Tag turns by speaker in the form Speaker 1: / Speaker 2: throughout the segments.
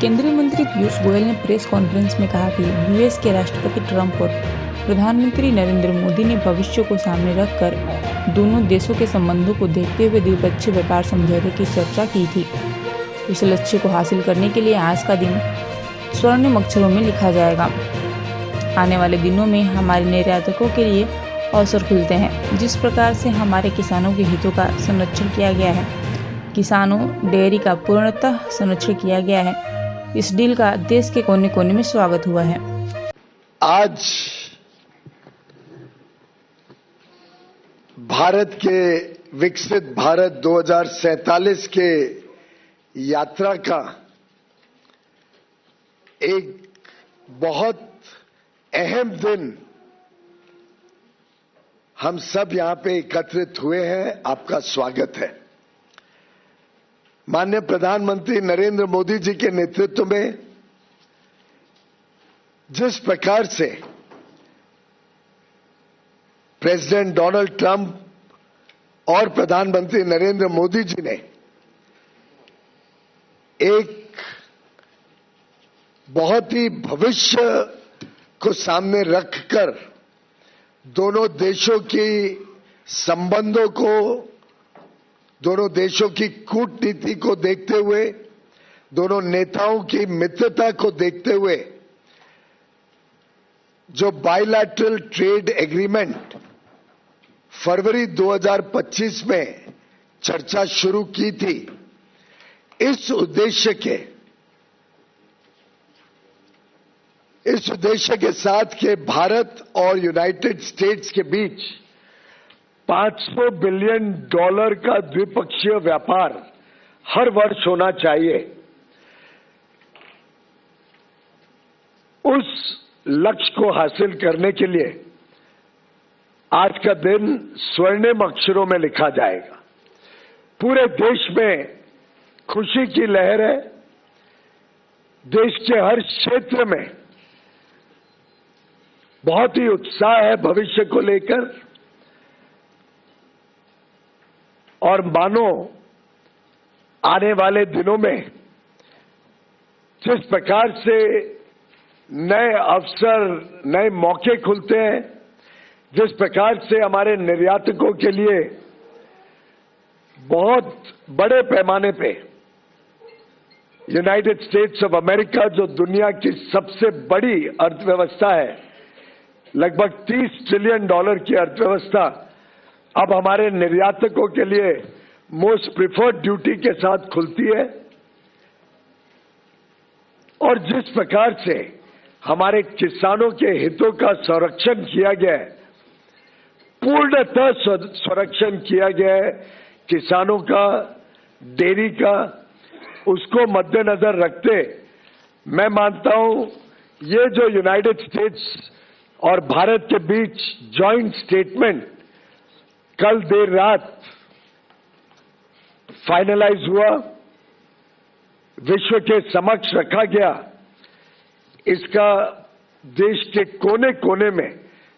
Speaker 1: केंद्रीय मंत्री पीयूष गोयल ने प्रेस कॉन्फ्रेंस में कहा कि यूएस के राष्ट्रपति ट्रंप और प्रधानमंत्री नरेंद्र मोदी ने भविष्य को सामने रखकर दोनों देशों के संबंधों को देखते हुए द्विपक्षीय व्यापार समझौते की चर्चा की थी। उस लक्ष्य को हासिल करने के लिए आज का दिन स्वर्णिम अक्षरों में लिखा जाएगा। आने वाले दिनों में हमारे निर्यातकों के लिए अवसर खुलते हैं। जिस प्रकार से हमारे किसानों के हितों का संरक्षण किया गया है, किसानों डेयरी का पूर्णतः संरक्षण किया गया है, इस डील का देश के कोने कोने में स्वागत हुआ है।
Speaker 2: आज भारत के विकसित भारत 2047 के यात्रा का एक बहुत अहम दिन हम सब यहां पे एकत्रित हुए हैं। आपका स्वागत है। माननीय प्रधानमंत्री नरेंद्र मोदी जी के नेतृत्व में जिस प्रकार से प्रेसिडेंट डोनाल्ड ट्रंप और प्रधानमंत्री नरेंद्र मोदी जी ने एक बहुत ही भविष्य को सामने रखकर दोनों देशों की संबंधों को, दोनों देशों की कूटनीति को देखते हुए, दोनों नेताओं की मित्रता को देखते हुए जो बायलैटरल ट्रेड एग्रीमेंट फरवरी 2025 में चर्चा शुरू की थी, इस उद्देश्य के साथ के भारत और यूनाइटेड स्टेट्स के बीच $500 बिलियन का द्विपक्षीय व्यापार हर वर्ष होना चाहिए। उस लक्ष्य को हासिल करने के लिए आज का दिन स्वर्णिम अक्षरों में लिखा जाएगा। पूरे देश में खुशी की लहर है। देश के हर क्षेत्र में बहुत ही उत्साह है भविष्य को लेकर, और मानो आने वाले दिनों में जिस प्रकार से नए अवसर, नए मौके खुलते हैं, जिस प्रकार से हमारे निर्यातकों के लिए बहुत बड़े पैमाने पे यूनाइटेड स्टेट्स ऑफ अमेरिका, जो दुनिया की सबसे बड़ी अर्थव्यवस्था है, लगभग $30 ट्रिलियन की अर्थव्यवस्था, अब हमारे निर्यातकों के लिए मोस्ट प्रिफर्ड ड्यूटी के साथ खुलती है। और जिस प्रकार से हमारे किसानों के हितों का संरक्षण किया गया है, पूर्णतः संरक्षण किया गया है किसानों का, डेयरी का, उसको मद्देनजर रखते मैं मानता हूं ये जो यूनाइटेड स्टेट्स और भारत के बीच जॉइंट स्टेटमेंट कल देर रात फाइनलाइज हुआ, विश्व के समक्ष रखा गया, इसका देश के कोने कोने में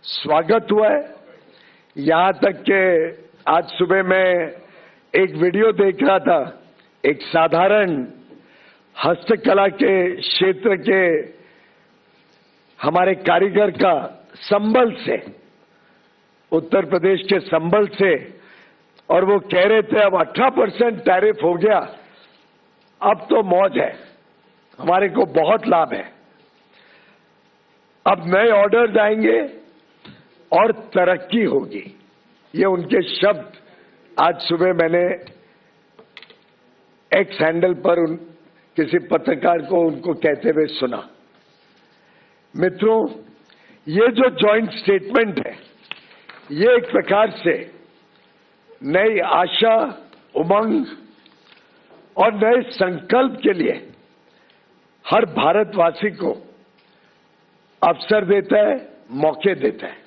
Speaker 2: स्वागत हुआ है। यहां तक कि आज सुबह मैं एक वीडियो देख रहा था, एक साधारण हस्तकला के क्षेत्र के हमारे कारीगर का संबल से, उत्तर प्रदेश के संबल से, और वो कह रहे थे अब 18% टैरिफ हो गया, अब तो मौज है, हमारे को बहुत लाभ है, अब नए ऑर्डर्स आएंगे और तरक्की होगी। ये उनके शब्द आज सुबह मैंने एक्स हैंडल पर किसी पत्रकार को उनको कहते हुए सुना। मित्रों, ये जो जॉइंट स्टेटमेंट है, ये एक प्रकार से नई आशा, उमंग और नए संकल्प के लिए हर भारतवासी को अवसर देता है, मौके देता है।